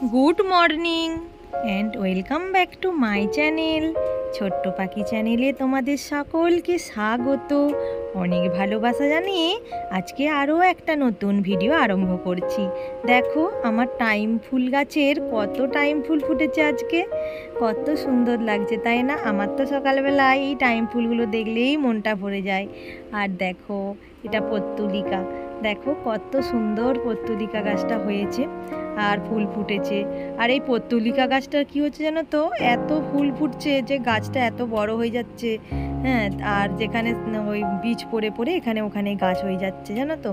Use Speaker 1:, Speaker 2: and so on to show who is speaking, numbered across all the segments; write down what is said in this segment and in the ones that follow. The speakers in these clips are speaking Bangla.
Speaker 1: Good morning and welcome back to my channel. ছোট্ট পাখি চ্যানেলে তোমাদের সকলকে স্বাগত, অনেক ভালোবাসা জানিয়ে আজকে আরও একটা নতুন ভিডিও আরম্ভ করছি। দেখো আমার টাইম ফুল গাছের কত টাইম ফুল ফুটেছে আজকে, কত সুন্দর লাগছে তাই না? আমার তো সকালবেলায় এই টাইম ফুলগুলো দেখলেই মনটা ভরে যায়। আর দেখো এটা পর্তুলিকা, দেখো কত সুন্দর পর্তুলিকা গাছটা হয়েছে আর ফুল ফুটেছে। আর এই পর্তুলিকা গাছটার কি হচ্ছে জানো তো, এত ফুল ফুটছে যে গাছটা এত বড় হয়ে যাচ্ছে। হ্যাঁ, আর যেখানে ওই বীজ পড়ে পড়ে এখানে ওখানে গাছ হয়ে যাচ্ছে জানো তো।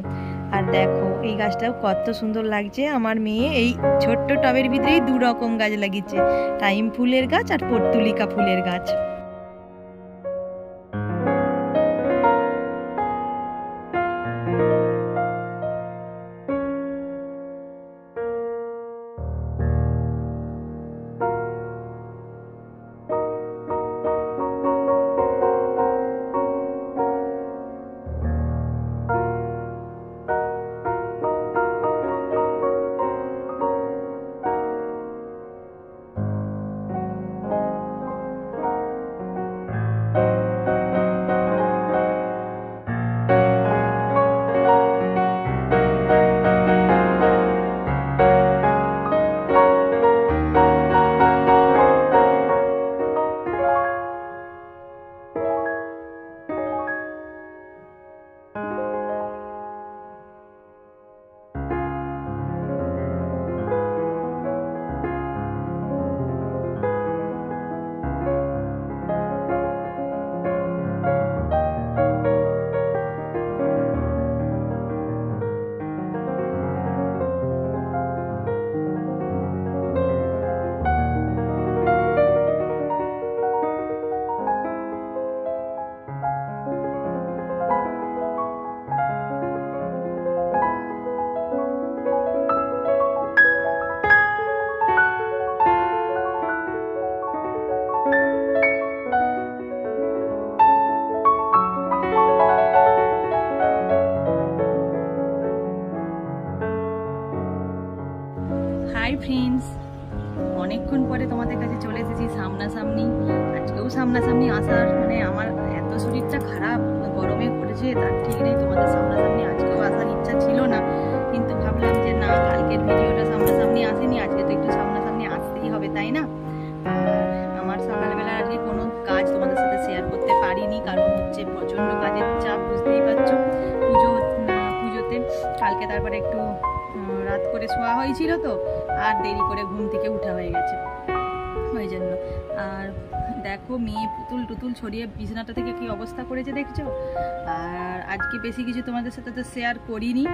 Speaker 1: আর দেখো এই গাছটাও কত সুন্দর লাগছে। আমার মেয়ে এই ছোট্ট টবের ভিতরেই দু রকম গাছ লাগিয়েছে, টাইম ফুলের গাছ আর পর্তুলিকা ফুলের গাছ। হাই ফ্রেন্ডস, অনেকক্ষণ পরে তোমাদের কাছে চলে এসেছি সামনাসামনি। আজকেও সামনাসামনি আসার আমার এত শরীরটা খারাপ, গরমে পড়েছে তার ঠিক নেই। তোমাদের সামনাসামনি আজকেও আসার ইচ্ছা ছিল না, কিন্তু ভাবলাম যে না, কালকের ভিডিওটা সামনাসামনি আসেনি, আজকে তো একটু সামনাসামনি আসতেই হবে তাই না। আমার সকালবেলা আজকে কোনো কাজ তোমাদের সাথে শেয়ার করতে পারিনি, কারণ হচ্ছে প্রচণ্ড কাজের চাপ, বুঝতেই পারছো। পুজোতে কালকে তারপরে একটু রাত করে শোয়া হয়েছিল তো, আর দেরি করে ঘুম থেকে উঠা হয়ে গেছে ওই জন্য। আর দেখো মেয়ে পুতুল টুতুল ছড়িয়ে বিছানাটা থেকে কি অবস্থা করেছে দেখছো। আর আজকে বেশি কিছু তোমাদের সাথে তো শেয়ার করিনি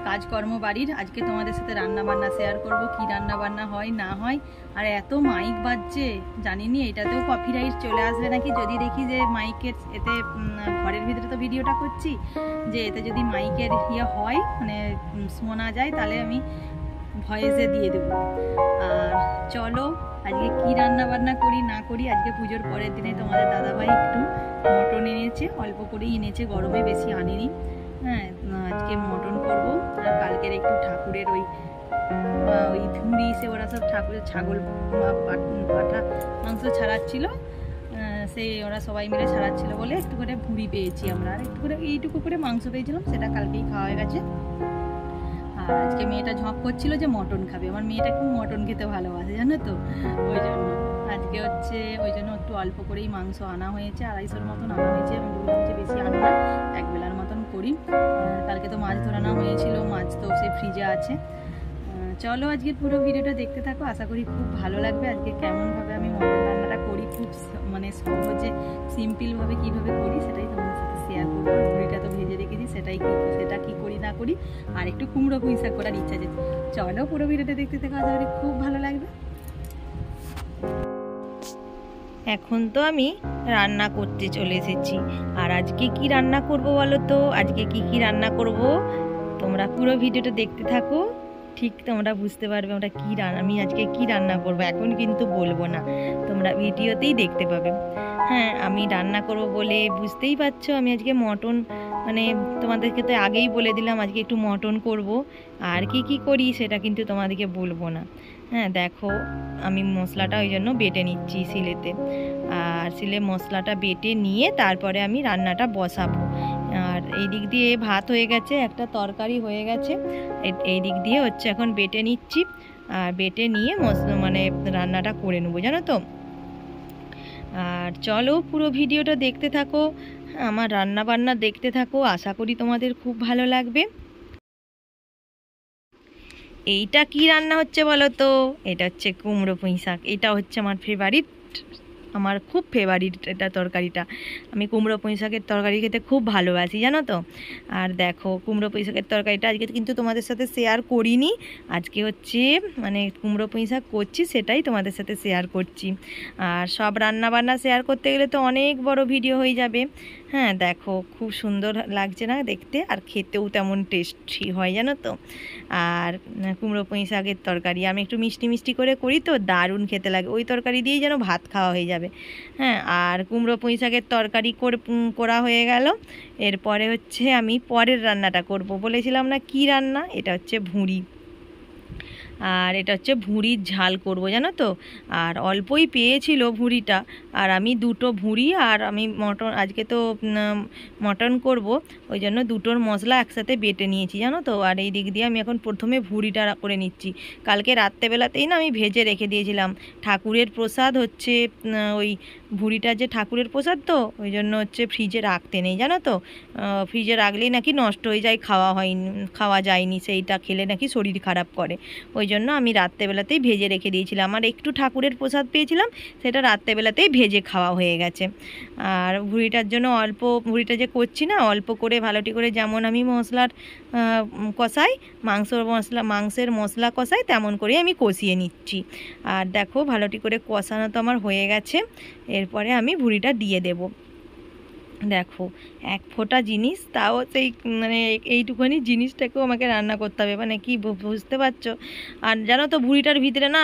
Speaker 1: কাজকর্ম বাড়ির। আজকে তোমাদের সাথে রান্না বান্না শেয়ার করব, কি রান্না বান্না হয় না হয়। আর এত মাইক বাজছে, জানিনি এটাতেও কপিরাইট চলে আসবে নাকি। যদি দেখি যে মাইকের এতে, ঘরের ভিতরে তো ভিডিওটা করছি, যে এতে যদি মাইকের হয় শোনা যায়, তাহলে আমি ভয়েসে দিয়ে দেবো। আর চলো আজকে কি রান্না বান্না করি না করি। আজকে পুজোর পরের দিনে তোমাদের দাদাভাই একটু মটন এনেছে, অল্প করেই এনেছে, গরমে বেশি আনেনি। হ্যাঁ, আজকে মটন করব। আর কালকের একটু ঠাকুরের ওই ভুঁড়ি সে ওরা সব ঠাকুরের ছাগল পাঠা মাংস ছাড়াচ্ছিল, সেই ওরা সবাই মিলে ছাড়াচ্ছিল বলে একটু করে ভুঁড়ি পেয়েছি আমরা, আর একটু করে এইটুকু করে মাংস পেয়েছিলাম, সেটা কালকেই খাওয়া হয়ে গেছে। আর আজকে মেয়েটা ঝপ করছিল যে মটন খাবে, আমার মেয়েটা খুব মটন খেতে ভালোবাসে জানো তো, ওই জন্য আজকে হচ্ছে ওই জন্য একটু অল্প করেই মাংস আনা হয়েছে, 250 মতন আনা হয়েছে। আমি বললাম যে বেশি আনো না, এক বেলার মতন করি। কালকে তো মাছ ধরানো হয়েছিল, মাছ তো সে ফ্রিজে আছে। চলো আজকের পুরো ভিডিওটা দেখতে থাকো, আশা করি খুব ভালো লাগবে। আজকে কেমনভাবে আমি মটন রান্নাটা করি, খুব সহজে সিম্পলভাবে কীভাবে করি সেটাই তোমাদের সাথে শেয়ার করবো। ভুড়িটা তো ভেজে রেখেছি, সেটা কি করি না করি। আর একটু কুমড়ো পুঁই শাক করার ইচ্ছা আছে। চলো পুরো ভিডিওটা দেখতে থাকো, আশা করি খুব ভালো লাগবে। এখন তো আমি রান্না করতে চলে এসেছি। আর আজকে কি রান্না করব বলো তো? আজকে কি রান্না করব তোমরা পুরো ভিডিওটা দেখতে থাকো, ঠিক তোমরা বুঝতে পারবে আমি আজকে কি রান্না করব। এখন কিন্তু বলবো না, তোমরা ভিডিওতেই দেখতে পাবে। হ্যাঁ, আমি রান্না করব বলে বুঝতেই পারছো, আমি আজকে মটন তোমাদেরকে তো আগেই বলে দিলাম আজকে একটু মটন করব। আর কি করি সেটা কিন্তু তোমাদেরকে বলবো না। হ্যাঁ দেখো আমি মশলাটা ওই জন্য বেটে নিচ্ছি শিলেতে, আর শিলে মশলাটা বেটে নিয়ে তারপরে আমি রান্নাটা বসাবো। আর এই দিক দিয়ে ভাত হয়ে গেছে, একটা তরকারি হয়ে গেছে, এই দিক দিয়ে হচ্ছে এখন বেটে নিচ্ছি। আর বেটে নিয়ে মানে রান্নাটা করে নেবো জানো তো। আর চলো পুরো ভিডিওটা দেখতে থাকো, আমার রান্না বান্না দেখতে থাকো, আশা করি তোমাদের খুব ভালো লাগবে। এইটা কি রান্না হচ্ছে বলো তো? এটা হচ্ছে কুমড়ো পুঁই শাক। এটা হচ্ছে আমার ফেভারিট, আমার খুব ফেভারিট এটা তরকারিটা। আমি কুমড়ো পুঁই শাকের তরকারি খেতে খুব ভালোবাসি জানো তো। আর দেখো কুমড়ো পুঁই শাকের তরকারিটা আজকে কিন্তু তোমাদের সাথে শেয়ার করিনি, আজকে হচ্ছে মানে কুমড়ো পুঁই শাক করছি সেটাই তোমাদের সাথে শেয়ার করছি। আর সব রান্না বান্না শেয়ার করতে গেলে তো অনেক বড় ভিডিও হয়ে যাবে। হ্যাঁ দেখো খুব সুন্দর লাগছে না দেখতে, আর খেতেও তেমন টেস্টি হয় জানো তো। আর কুমড়ো পুঁই শাকের তরকারি আমি একটু মিষ্টি মিষ্টি করে করি তো, দারুণ খেতে লাগে, ওই তরকারি দিয়েই যেন ভাত খাওয়া হয়ে যাবে। হ্যাঁ আর কুমড়ো পুঁই শাকের তরকারি করা হয়ে গেল। এরপরে হচ্ছে আমি পরের রান্নাটা করব, বলেছিলাম না কি রান্না, এটা হচ্ছে ভুঁড়ি। আর এটা হচ্ছে ভুঁড়ির ঝাল করব জানো তো। আর অল্পই পেয়েছিল ভুঁড়িটা, আর আমি দুটো ভুঁড়ি আর আমি মটন, আজকে তো মটন করব, ওই জন্য দুটোর মশলা একসাথে বেটে নিয়েছি জানো তো। আর এই দিক দিয়ে আমি এখন প্রথমে ভুঁড়িটা করে নিচ্ছি। কালকে রাত্রেবেলাতেই না আমি ভেজে রেখে দিয়েছিলাম, ঠাকুরের প্রসাদ হচ্ছে ওই ভুঁড়িটা যে ঠাকুরের প্রসাদ, তো ওই জন্য হচ্ছে ফ্রিজে রাখতে নেই জানো তো। ফ্রিজে রাখলেই নাকি নষ্ট হয়ে যায়, খাওয়া যায়নি, সেইটা খেলে নাকি শরীর খারাপ করে। ওই জন্য আমি রাত্রেবেলাতেই ভেজে রেখে দিয়েছিলাম, আর একটু ঠাকুরের প্রসাদ পেয়েছিলাম, সেটা রাত্রেবেলাতেই ভেজে খাওয়া হয়ে গেছে। আর ভুঁড়িটার জন্য অল্প, ভুঁড়িটা যে করছি না অল্প করে ভালোটি করে, যেমন আমি মশলার কষাই মাংসের মশলা কষাই তেমন করে আমি কষিয়ে নিচ্ছি। আর দেখো ভালোটি করে কষানো তো আমার হয়ে গেছে, এরপরে আমি ভুঁড়িটা দিয়ে দেবো। দেখো এক ফোঁটা জিনিস, তাও সেই মানে এইটুখানি জিনিসটাকেও আমাকে রান্না করতে হবে, মানে কি বুঝতে পারছো। আর জানো তো ভুঁড়িটার ভিতরে না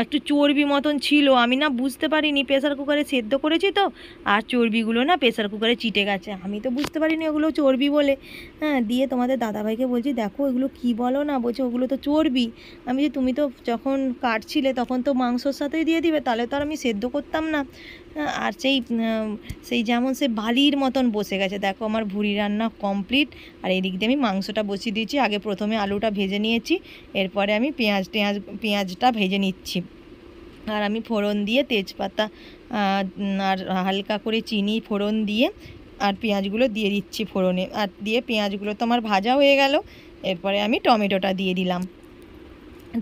Speaker 1: একটু চর্বি মতন ছিল, আমি না বুঝতে পারিনি, প্রেসার কুকারে সেদ্ধ করেছি তো, আর চর্বিগুলো না প্রেসার কুকারে চিটে গেছে, আমি তো বুঝতে পারিনি ওগুলো চর্বি বলে। হ্যাঁ দিয়ে তোমাদের দাদাভাইকে বলছি দেখো এগুলো কি বলো না, বলছে ওগুলো তো চর্বি। আমি যে তুমি তো যখন কাটছিলে তখন তো মাংসর সাথেই দিয়ে দিবে, তাহলে তো আর আমি সেদ্ধ করতাম না। আর সেই যেমন সে বালির মতন বসে গেছে। দেখো আমার ভুঁড়ি রান্না কমপ্লিট। আর এই দিক দিয়ে আমি মাংসটা বসিয়ে দিয়েছি, আগে প্রথমে আলুটা ভেজে নিয়েছি, এরপরে আমি পেঁয়াজটা ভেজে নিচ্ছি। আর আমি ফোড়ন দিয়ে তেজপাতা আর হালকা করে চিনি ফোড়ন দিয়ে আর পেঁয়াজগুলো দিয়ে দিচ্ছি ফোড়নে, আর দিয়ে পেঁয়াজগুলো তো আমার ভাজা হয়ে গেল। এরপরে আমি টমেটোটা দিয়ে দিলাম।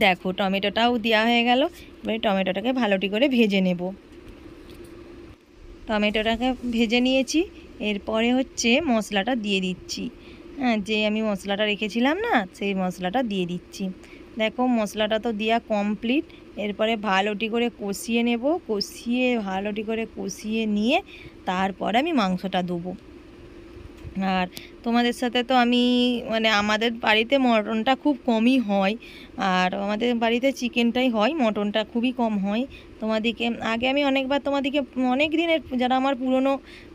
Speaker 1: দেখো টমেটোটাও দেওয়া হয়ে গেল, এবারে টমেটোটাকে ভালোটি করে ভেজে নেব। টমেটোটাকে ভেজে নিয়েছি, এরপরে হচ্ছে মশলাটা দিয়ে দিচ্ছি। হ্যাঁ যে আমি মশলাটা রেখেছিলাম না, সেই মশলাটা দিয়ে দিচ্ছি। দেখো মশলাটা তো দেওয়া কমপ্লিট, এরপরে ভালোটি করে কষিয়ে নেব, ভালোটি করে কষিয়ে নিয়ে তারপরে আমি মাংসটা দেবো। আর তোমাদের সাথে তো আমি মানে আমাদের বাড়িতে মটনটা খুব কমই হয়, আর আমাদের বাড়িতে চিকেনটাই হয়, মটনটা খুবই কম হয়। তোমাদেরকে আগে আমি অনেকবার তোমাদেরকে অনেক দিনের যারা আমার পুরনো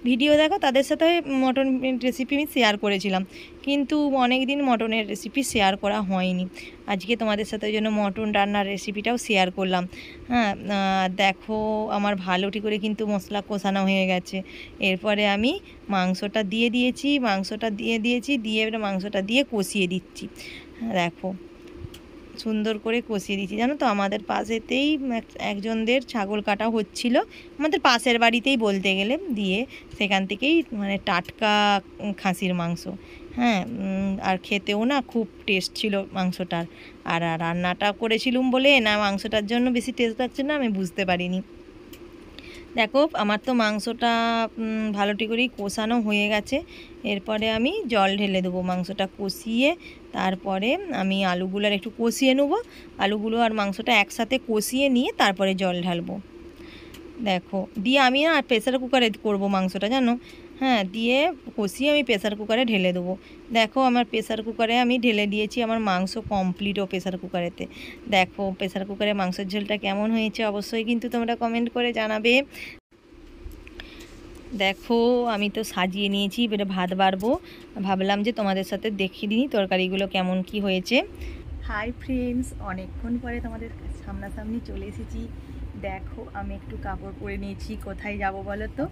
Speaker 1: ভিডিও দেখো তাদের সাথে মটন রেসিপি আমি শেয়ার করেছিলাম, কিন্তু অনেক দিন মটনের রেসিপি শেয়ার করা হয়নি। আজকে তোমাদের সাথে ওই জন্য মটন রান্নার রেসিপিটাও শেয়ার করলাম। হ্যাঁ দেখো আমার ভালোটি করে কিন্তু মশলা কষানো হয়ে গেছে, এরপরে আমি মাংসটা দিয়ে দিয়েছি, দিয়ে এবার মাংসটা দিয়ে কষিয়ে দিচ্ছি। দেখো সুন্দর করে কষিয়ে দিচ্ছি। জানো তো আমাদের পাশেতেই একজনদের ছাগল কাটা হচ্ছিল, আমাদের পাশের বাড়িতেই বলতে গেলে, দিয়ে সেখান থেকেই মানে টাটকা খাসির মাংস। হ্যাঁ আর খেতেও না খুব টেস্ট ছিল মাংসটার। আর রান্নাটা করেছিলুম বলে না মাংসটার জন্য বেশি টেস্ট লাগছে না, আমি বুঝতে পারিনি। দেখো আমার তো মাংসটা ভালোটি করেই কষানো হয়ে গেছে, এরপরে আমি জল ঢেলে দেবো মাংসটা কষিয়ে। তারপরে আমি আলুগুলো আর একটু কষিয়ে নেব, আলুগুলো আর মাংসটা একসাথে কষিয়ে নিয়ে তারপরে জল ঢালবো। দেখো দিয়ে আমি না প্রেসার কুকারে করব মাংসটা জানো। হ্যাঁ দিয়ে কষিয়ে আমি প্রেসার কুকারে ঢেলে দেবো। দেখো আমার প্রেসার কুকারে আমি ঢেলে দিয়েছি, আমার মাংস কমপ্লিটও প্রেসার কুকারেতে। দেখো প্রেসার কুকারে মাংসের ঝোলটা কেমন হয়েছে অবশ্যই কিন্তু তোমরা কমেন্ট করে জানাবে। দেখো আমি তো সাজিয়ে নিয়েছি, এবারে ভাত বাড়বো, ভাবলাম যে তোমাদের সাথে দেখিয়ে দিই তরকারিগুলো কেমন কি হয়েছে। হাই ফ্রেন্ডস, অনেকক্ষণ পরে তোমাদের সামনাসামনি চলে এসেছি। দেখো আমি একটু কাপড় পরে নিয়েছি। কোথায় যাব বলো তো?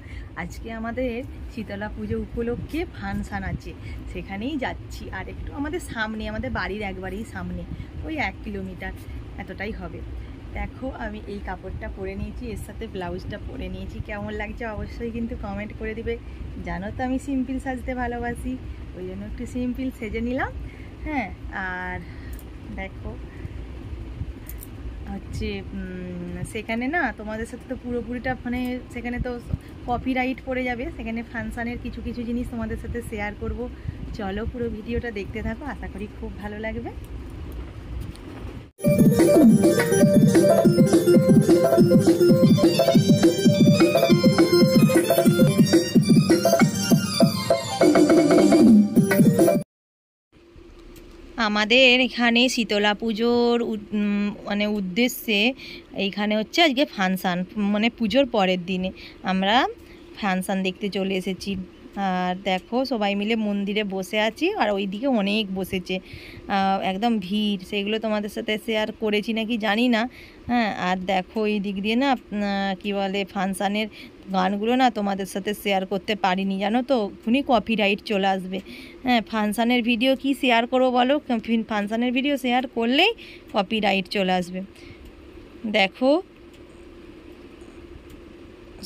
Speaker 1: আজকে আমাদের শীতলা পুজো উপলক্ষে ফাংশান আছে, সেখানেই যাচ্ছি। আর একটু আমাদের সামনে, আমাদের বাড়ির একবারেই সামনে, ওই 1 কিলোমিটার এতটাই হবে। দেখো আমি এই কাপড়টা পরে নিয়েছি, এর সাথে ব্লাউজটা পরে নিয়েছি। কেমন লাগছে অবশ্যই কিন্তু কমেন্ট করে দিবে। জানো তো আমি সিম্পল সাজতে ভালোবাসি, ওই জন্য একটু সিম্পল সেজে নিলাম। হ্যাঁ, আর দেখো হচ্ছে সেখানে না তোমাদের সাথে তো পুরোপুরিটা মানে সেখানে তো কপিরাইট পড়ে যাবে। সেখানে ফাংশানের কিছু কিছু জিনিস তোমাদের সাথে শেয়ার করব। চলো পুরো ভিডিওটা দেখতে থাকো, আশা করি খুব ভালো লাগবে। আমাদের এখানে শীতলা পুজোর মানে উদ্দেশ্যে এইখানে হচ্ছে আজকে ফাংশান, মানে পুজোর পরের দিনে আমরা ফাংশান দেখতে চলে এসেছি। আর দেখো সবাই মিলে মন্দিরে বসে আছি, আর ওইদিকে অনেক বসেছে, একদম ভিড়। সেগুলো তোমাদের সাথে শেয়ার করেছি নাকি জানি না। হ্যাঁ, আর দেখো এই দিক দিয়ে না কী বলে ফাংশানের গানগুলো না তোমাদের সাথে শেয়ার করতে পারিনি, জানো তো, এখনই কপিরাইট চলে আসবে। হ্যাঁ, ফাংশানের ভিডিও কি শেয়ার করবো বলো? ফাংশানের ভিডিও শেয়ার করলেই কপিরাইট চলে আসবে। দেখো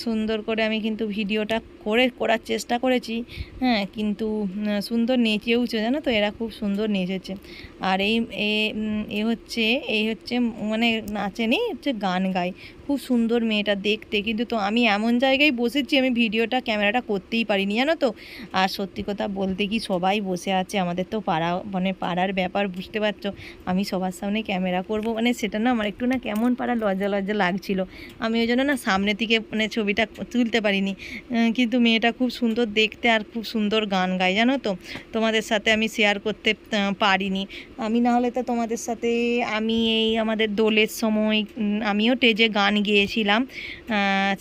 Speaker 1: সুন্দর করে আমি কিন্তু ভিডিওটা করার চেষ্টা করেছি। হ্যাঁ, কিন্তু সুন্দর নেচেওছে, জানো তো, এরা খুব সুন্দর নেচেছে। আর এই হচ্ছে মানে নাচেনি, হচ্ছে গান গায়। খুব সুন্দর মেয়েটা দেখতে, কিন্তু তো আমি এমন জায়গায় বসেছি, আমি ক্যামেরাটা করতেই পারিনি, জানো তো। আর সত্যি কথা বলতে কি, সবাই বসে আছে, আমাদের তো মানে পাড়ার ব্যাপার, বুঝতে পারছো। আমি সবার সামনে ক্যামেরা করব, মানে সেটা না আমার একটু না কেমন লজ্জা লজ্জা লাগছিল। আমি ওই জন্য না সামনে থেকে মানে ছবিটা তুলতে পারিনি। কিন্তু মেয়েটা খুব সুন্দর দেখতে আর খুব সুন্দর গান গায়, জানো তো। তোমাদের সাথে আমি শেয়ার করতে পারিনি। আমি না হলে তো তোমাদের সাথে আমি এই আমাদের দোলের সময় আমিও স্টেজে গান গেয়েছিলাম,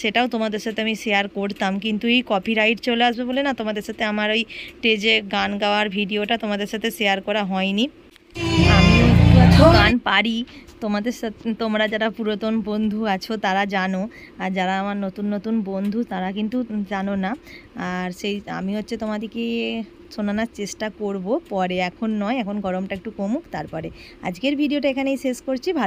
Speaker 1: সেটাও তোমাদের সাথে আমি শেয়ার করতাম, কিন্তু এই কপিরাইট চলে আসবে বলে না তোমাদের সাথে আমার ওই স্টেজে গান গাওয়ার ভিডিওটা তোমাদের সাথে শেয়ার করা হয়নি। আমিও একটু গান পারি, তোমাদের সাথে তোমরা যারা পুরাতন বন্ধু আছো তারা জানো, আর যারা আমার নতুন নতুন বন্ধু তারা কিন্তু জানো না। আর আমি হচ্ছে তোমাদেরকে শোনানোর চেষ্টা করব পরে, এখন নয়, এখন গরমটা একটু কমুক তারপরে। আজকের ভিডিওটা এখানেই শেষ করছি। ভালো